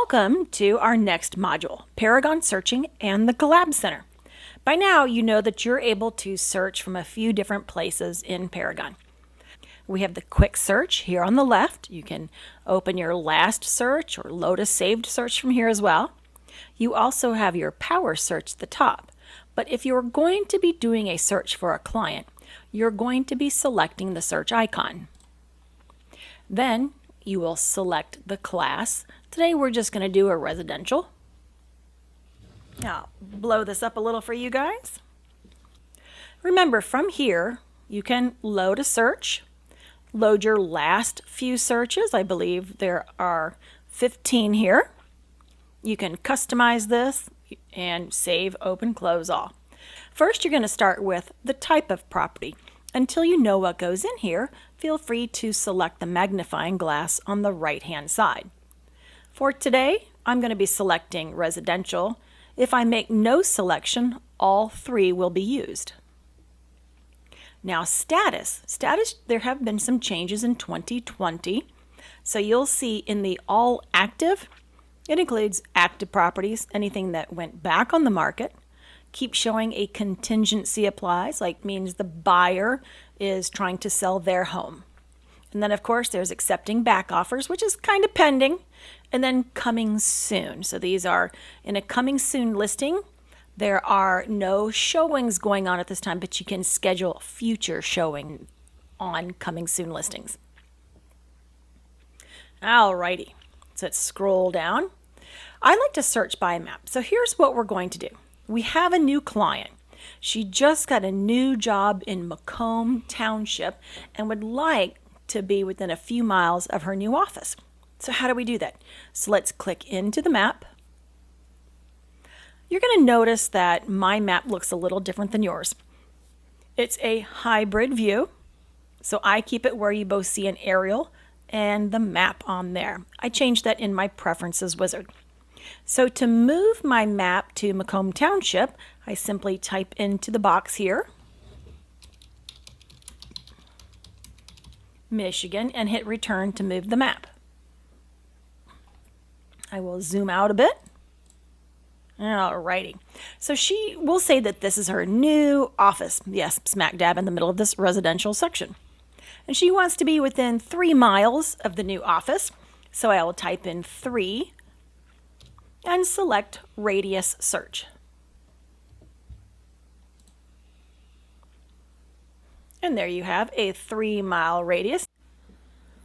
Welcome to our next module, Paragon Searching and the Collab Center. By now, you know that you're able to search from a few different places in Paragon. We have the quick search here on the left. You can open your last search or load a saved search from here as well. You also have your power search at the top. But if you're going to be doing a search for a client, you're going to be selecting the search icon. Then you will select the class. Today we're just going to do a residential. I'll blow this up a little for you guys. Remember, from here you can load a search, load your last few searches. I believe there are 15 here. You can customize this and save, open, close all. First, you're going to start with the type of property. Until you know what goes in here, feel free to select the magnifying glass on the right-hand side. For today, I'm going to be selecting residential. If I make no selection, all three will be used. Now, status. There have been some changes in 2020. So you'll see in the all active, it includes active properties, anything that went back on the market. Keep showing a contingency applies, like means the buyer is trying to sell their home. And then, of course, there's accepting back offers, which is kind of pending, and then coming soon. So these are in a coming soon listing. There are no showings going on at this time, but you can schedule future showing on coming soon listings. Alrighty, so let's scroll down. I like to search by map. So here's what we're going to do. We have a new client. She just got a new job in Macomb Township and would like to be within a few miles of her new office. So how do we do that? So let's click into the map. You're going to notice that my map looks a little different than yours. It's a hybrid view, so I keep it where you both see an aerial and the map on there. I changed that in my preferences wizard. So to move my map to Macomb Township, I simply type into the box here, Michigan, and hit return to move the map. I will zoom out a bit. Alrighty. So she will say that this is her new office. Yes, smack dab in the middle of this residential section. And she wants to be within 3 miles of the new office. So I will type in 3 and select radius search. And there you have a 3-mile radius.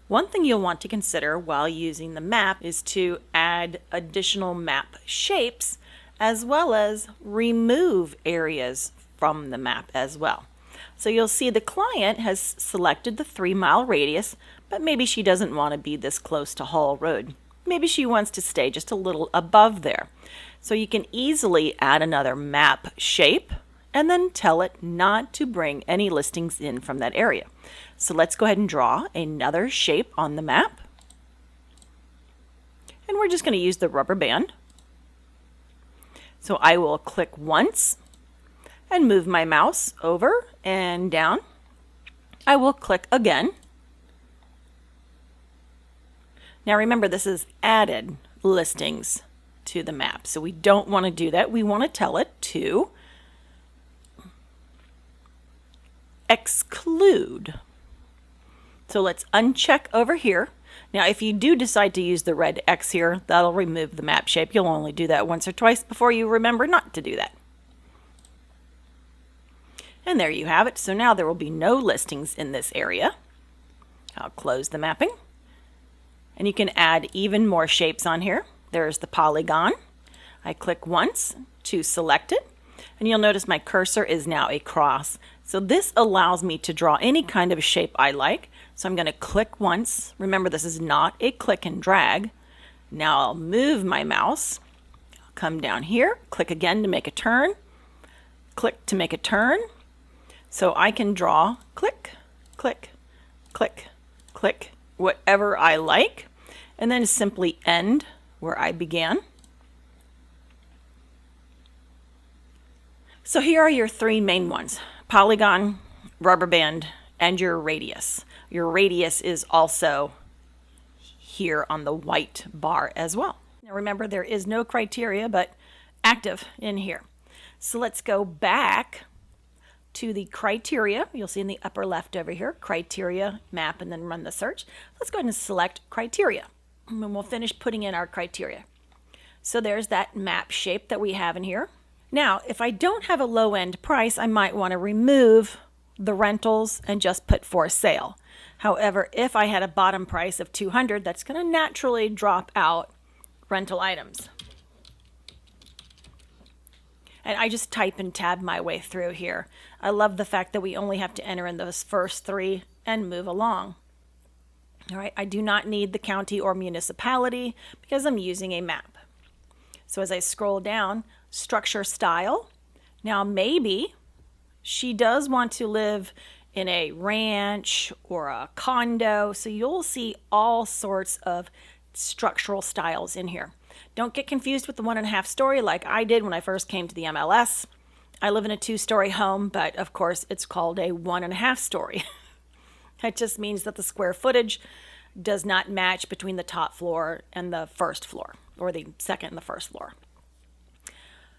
One thing you'll want to consider while using the map is to add additional map shapes as well as remove areas from the map as well. So you'll see the client has selected the 3-mile radius, but maybe she doesn't want to be this close to Hall Road. Maybe she wants to stay just a little above there. So you can easily add another map shape and then tell it not to bring any listings in from that area. So let's go ahead and draw another shape on the map. And we're just going to use the rubber band. So I will click once and move my mouse over and down. I will click again. Now remember, this is added listings to the map. So we don't want to do that. We want to tell it to exclude. So let's uncheck over here. Now, if you do decide to use the red X here, that'll remove the map shape. You'll only do that once or twice before you remember not to do that. And there you have it. So now there will be no listings in this area. I'll close the mapping. And you can add even more shapes on here. There's the polygon. I click once to select it. And you'll notice my cursor is now a cross. So this allows me to draw any kind of shape I like. So I'm going to click once. Remember, this is not a click and drag. Now I'll move my mouse. I'll come down here, click again to make a turn. Click to make a turn. So I can draw click, click, click, click, whatever I like, and then simply end where I began. So here are your 3 main ones: polygon, rubber band, and your radius. Your radius is also here on the white bar as well. Now remember, there is no criteria but active in here. So let's go back to the criteria. You'll see in the upper left over here, criteria, map, and then run the search. Let's go ahead and select criteria, and we'll finish putting in our criteria. So there's that map shape that we have in here. Now, if I don't have a low-end price, I might want to remove the rentals and just put for sale. However, if I had a bottom price of $200, that's going to naturally drop out rental items. And I just type and tab my way through here. I love the fact that we only have to enter in those first three and move along. All right, I do not need the county or municipality because I'm using a map. So as I scroll down, structure style. Now maybe she does want to live in a ranch or a condo. So you'll see all sorts of structural styles in here. Don't get confused with the 1.5 story like I did when I first came to the MLS. I live in a 2-story home, but of course it's called a 1.5 story. That just means that the square footage does not match between the top floor and the first floor, or the second and the first floor.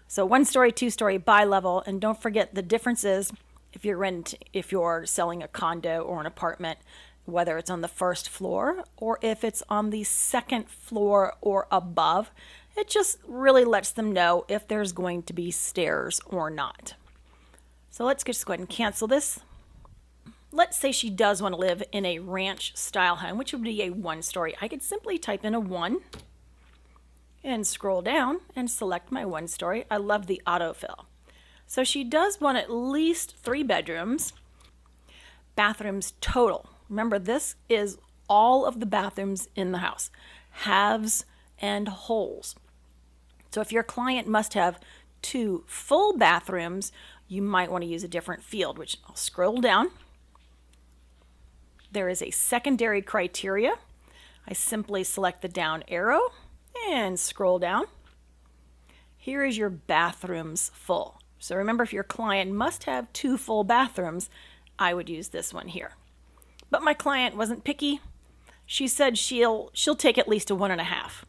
So 1 story, 2 story, bi-level, and don't forget the differences if you're selling a condo or an apartment, whether it's on the first floor or if it's on the second floor or above. It just really lets them know if there's going to be stairs or not. So let's just go ahead and cancel this. Let's say she does want to live in a ranch style home, which would be a 1 story. I could simply type in a 1 and scroll down and select my 1 story. I love the autofill. So she does want at least 3 bedrooms, bathrooms total. Remember, this is all of the bathrooms in the house, halves and wholes. So if your client must have 2 full bathrooms, you might want to use a different field, which I'll scroll down. There is a secondary criteria. I simply select the down arrow and scroll down. Here is your bathrooms full. So remember, if your client must have 2 full bathrooms, I would use this one here. But my client wasn't picky. She said she'll take at least a 1.5,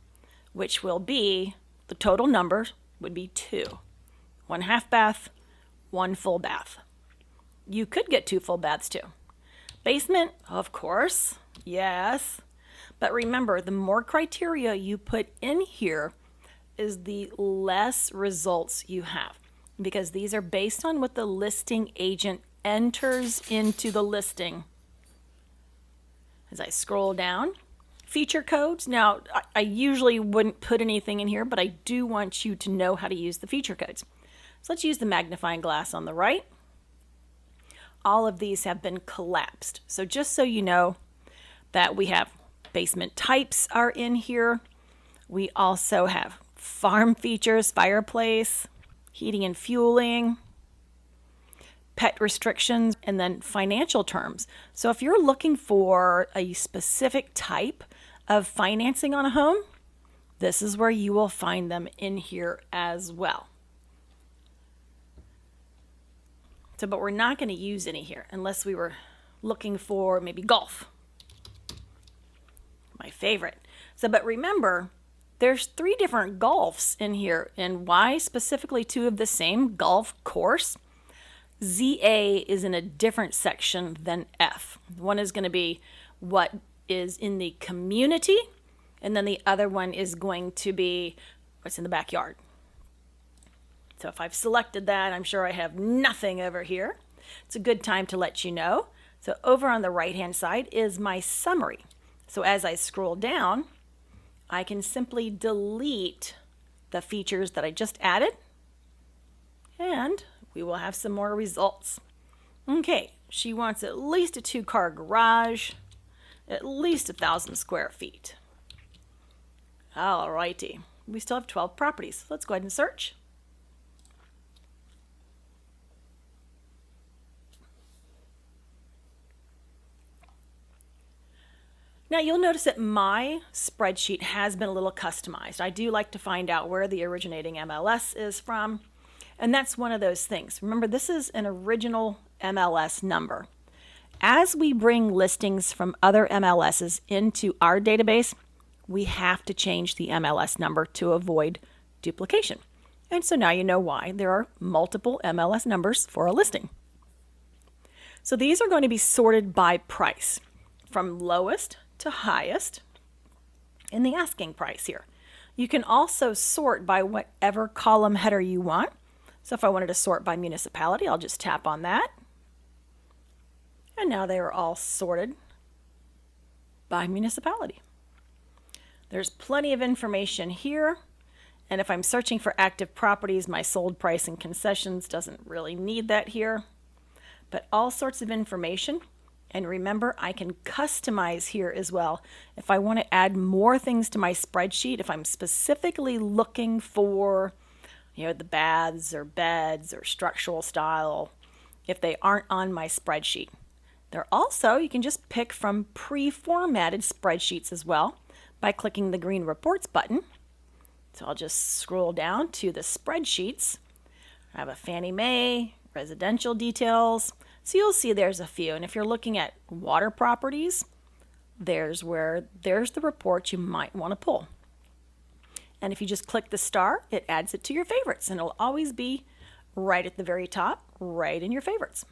which will be, the total number would be 2. 1 half bath, 1 full bath. You could get 2 full baths too. Basement, of course, yes. But remember, the more criteria you put in here is the less results you have, because these are based on what the listing agent enters into the listing. As I scroll down, feature codes. Now, I usually wouldn't put anything in here, but I do want you to know how to use the feature codes. So let's use the magnifying glass on the right. All of these have been collapsed. So just so you know that we have basement types are in here. We also have farm features, fireplace, heating and fueling, pet restrictions, and then financial terms. So if you're looking for a specific type of financing on a home, this is where you will find them in here as well. So, but we're not going to use any here unless we were looking for maybe golf. My favorite. So, but remember, there's 3 different golfs in here. And why specifically 2 of the same golf course? ZA is in a different section than F. One is going to be what is in the community, and then the other one is going to be what's in the backyard. So if I've selected that, I'm sure I have nothing over here. It's a good time to let you know. So over on the right-hand side is my summary. So as I scroll down, I can simply delete the features that I just added, and we will have some more results. Okay, she wants at least a 2-car garage, at least 1,000 square feet. All righty, we still have 12 properties. Let's go ahead and search. Now you'll notice that my spreadsheet has been a little customized. I do like to find out where the originating MLS is from, and that's one of those things. Remember, this is an original MLS number. As we bring listings from other MLSs into our database, we have to change the MLS number to avoid duplication. And so now you know why there are multiple MLS numbers for a listing. So these are going to be sorted by price, from lowest to highest in the asking price here. You can also sort by whatever column header you want. So if I wanted to sort by municipality, I'll just tap on that. And now they are all sorted by municipality. There's plenty of information here. And if I'm searching for active properties, my sold price and concessions doesn't really need that here. But all sorts of information. And remember, I can customize here as well. If I want to add more things to my spreadsheet, if I'm specifically looking for, the baths or beds or structural style, if they aren't on my spreadsheet. You can just pick from pre-formatted spreadsheets as well by clicking the green reports button. So I'll just scroll down to the spreadsheets. I have a Fannie Mae, residential details. So you'll see there's a few. And if you're looking at water properties, there's the report you might want to pull. And if you just click the star, it adds it to your favorites. And it'll always be right at the very top, right in your favorites.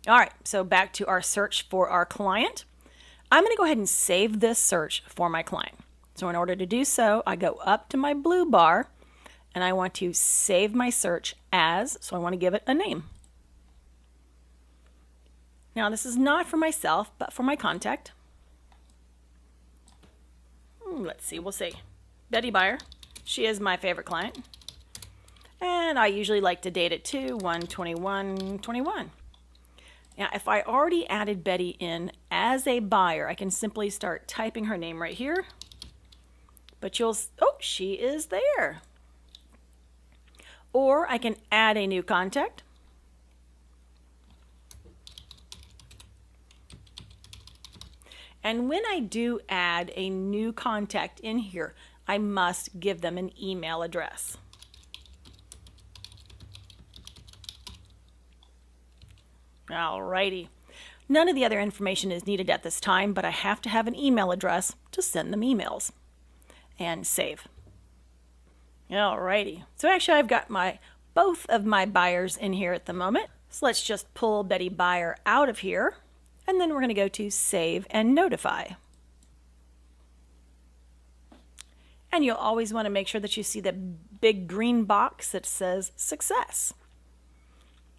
All right, so back to our search for our client. I'm going to go ahead and save this search for my client. So in order to do so, I go up to my blue bar and I want to save my search as, so I want to give it a name. Now this is not for myself, but for my contact. Let's see, we'll say Betty Buyer. She is my favorite client. And I usually like to date it to 1/21/21. Now, if I already added Betty in as a buyer, I can simply start typing her name right here. But she is there. Or I can add a new contact. And when I do add a new contact in here, I must give them an email address. Alrighty. None of the other information is needed at this time, but I have to have an email address to send them emails. And save. Alrighty. So actually I've got both of my buyers in here at the moment. So let's just pull Betty Buyer out of here. And then we're going to go to Save and Notify. And you'll always want to make sure that you see the big green box that says Success.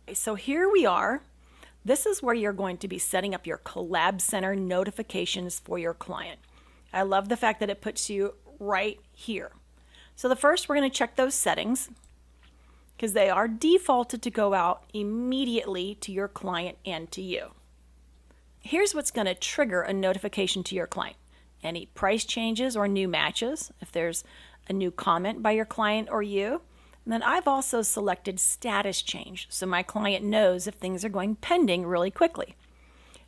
Okay, so here we are. This is where you're going to be setting up your Collab Center notifications for your client. I love the fact that it puts you right here. So the first, we're going to check those settings because they are defaulted to go out immediately to your client and to you. Here's what's going to trigger a notification to your client. Any price changes or new matches, if there's a new comment by your client or you. And then I've also selected status change, so my client knows if things are going pending really quickly.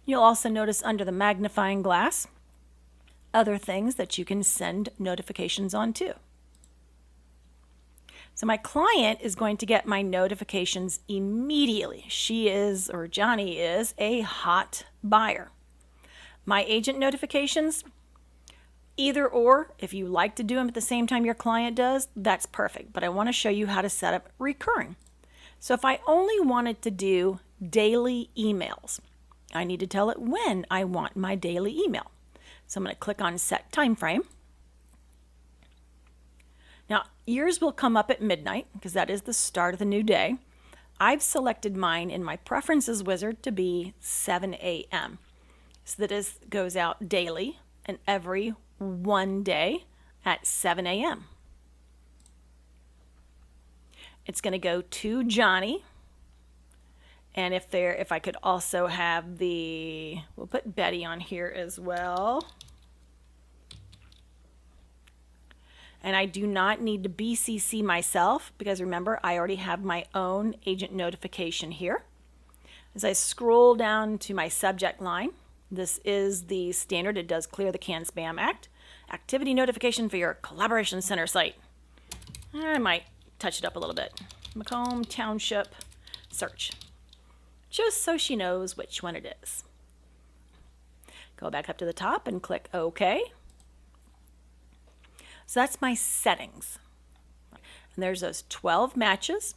You'll also notice under the magnifying glass, other things that you can send notifications on too. So my client is going to get my notifications immediately. Johnny is a hot buyer. My agent notifications, either or, if you like to do them at the same time your client does, that's perfect. But I want to show you how to set up recurring. So if I only wanted to do daily emails, I need to tell it when I want my daily email. So I'm going to click on Set Time Frame. Now, yours will come up at midnight because that is the start of the new day. I've selected mine in my Preferences wizard to be 7 a.m. So that goes out daily and every one day at 7 a.m. It's going to go to Johnny. And if I could also have we'll put Betty on here as well. And I do not need to BCC myself because remember, I already have my own agent notification here. As I scroll down to my subject line, this is the standard. It does clear the CAN Spam Act. Activity notification for your Collaboration Center site. I might touch it up a little bit. Macomb Township search. Just so she knows which one it is. Go back up to the top and click OK. So that's my settings. And there's those 12 matches.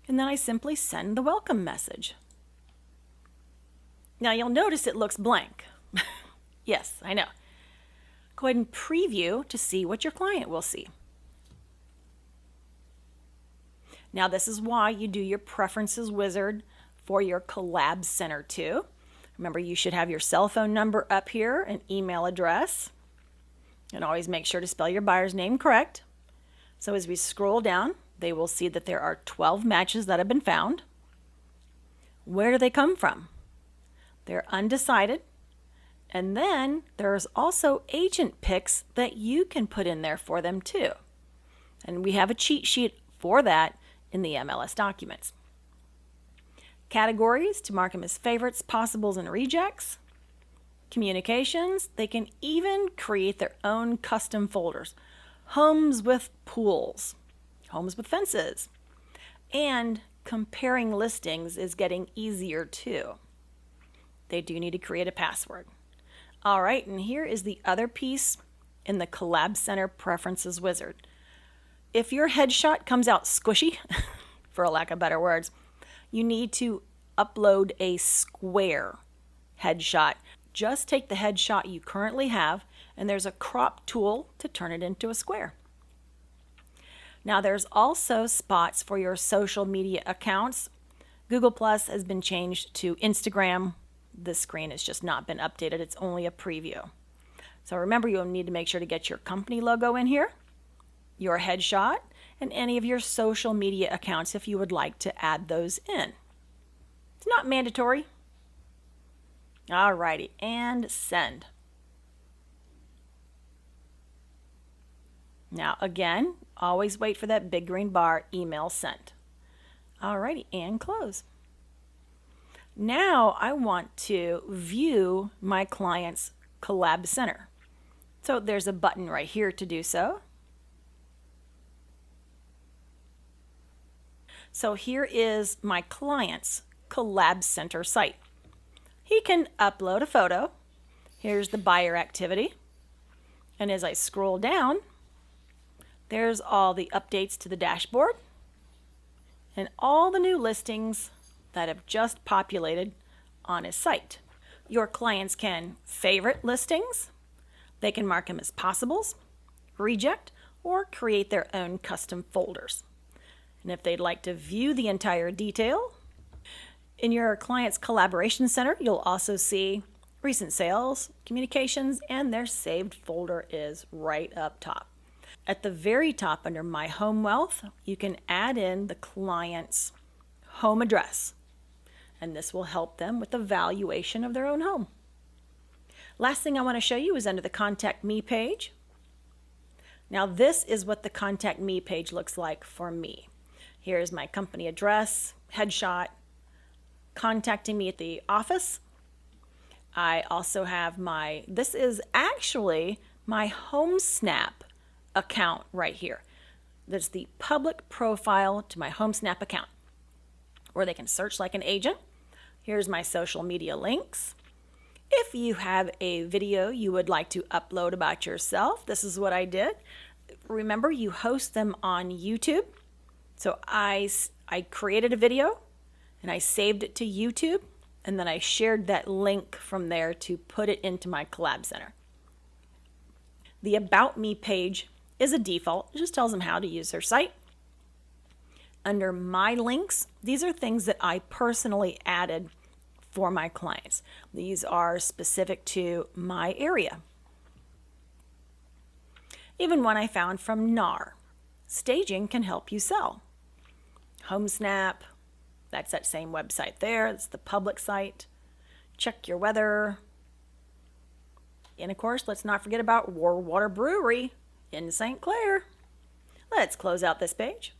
And then I simply send the welcome message. Now you'll notice it looks blank. Yes, I know. Go ahead and preview to see what your client will see. Now this is why you do your preferences wizard for your Collab Center too. Remember, you should have your cell phone number up here, an email address, and always make sure to spell your buyer's name correct. So as we scroll down, they will see that there are 12 matches that have been found. Where do they come from? They're undecided. And then there's also agent picks that you can put in there for them too. And we have a cheat sheet for that in the MLS documents. Categories to mark them as favorites, possibles, and rejects. Communications, they can even create their own custom folders. Homes with pools, homes with fences. And comparing listings is getting easier too. They do need to create a password. All right, and here is the other piece in the Collab Center Preferences Wizard. If your headshot comes out squishy, for a lack of better words, you need to upload a square headshot. Just take the headshot you currently have, and there's a crop tool to turn it into a square. Now there's also spots for your social media accounts. Google Plus has been changed to Instagram. This screen has just not been updated. It's only a preview. So remember, you'll need to make sure to get your company logo in here, your headshot, and any of your social media accounts if you would like to add those in. It's not mandatory. Alrighty, and send. Now again, always wait for that big green bar, email sent. Alrighty, and close. Now I want to view my client's Collab Center. So there's a button right here to do so. So here is my client's Collab Center site. He can upload a photo. Here's the buyer activity. And as I scroll down, there's all the updates to the dashboard and all the new listings that have just populated on his site. Your clients can favorite listings, they can mark them as possibles, reject, or create their own custom folders. And if they'd like to view the entire detail, in your client's collaboration center, you'll also see recent sales, communications, and their saved folder is right up top. At the very top under My Home Wealth, you can add in the client's home address, and this will help them with the valuation of their own home. Last thing I want to show you is under the Contact Me page. Now this is what the Contact Me page looks like for me. Here's my company address, headshot, contacting me at the office. I also have this is actually my HomeSnap account right here. There's the public profile to my HomeSnap account where they can search like an agent. Here's my social media links. If you have a video you would like to upload about yourself, this is what I did. Remember, you host them on YouTube. So I created a video and I saved it to YouTube, and then I shared that link from there to put it into my Collab Center. The About Me page is a default. It just tells them how to use their site. Under My Links, these are things that I personally added for my clients. These are specific to my area. Even one I found from NAR. Staging can help you sell. HomeSnap, that's that same website there. It's the public site. Check your weather. And of course, let's not forget about Warwater Brewery in St. Clair. Let's close out this page.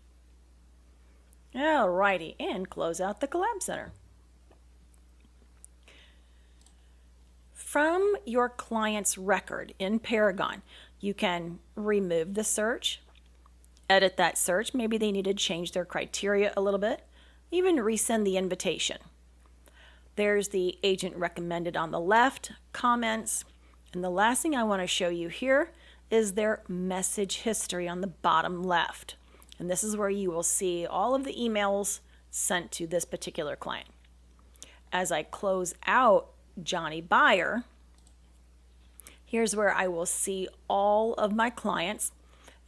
Alrighty, and close out the Collab Center. From your client's record in Paragon, you can remove the search, edit that search. Maybe they need to change their criteria a little bit, even resend the invitation. There's the agent recommended on the left, comments, and the last thing I want to show you here is their message history on the bottom left. And this is where you will see all of the emails sent to this particular client. As I close out Johnny Buyer, here's where I will see all of my clients,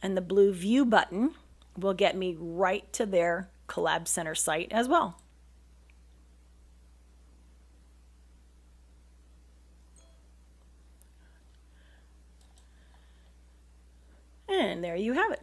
and the blue view button will get me right to their Collab Center site as well. And there you have it.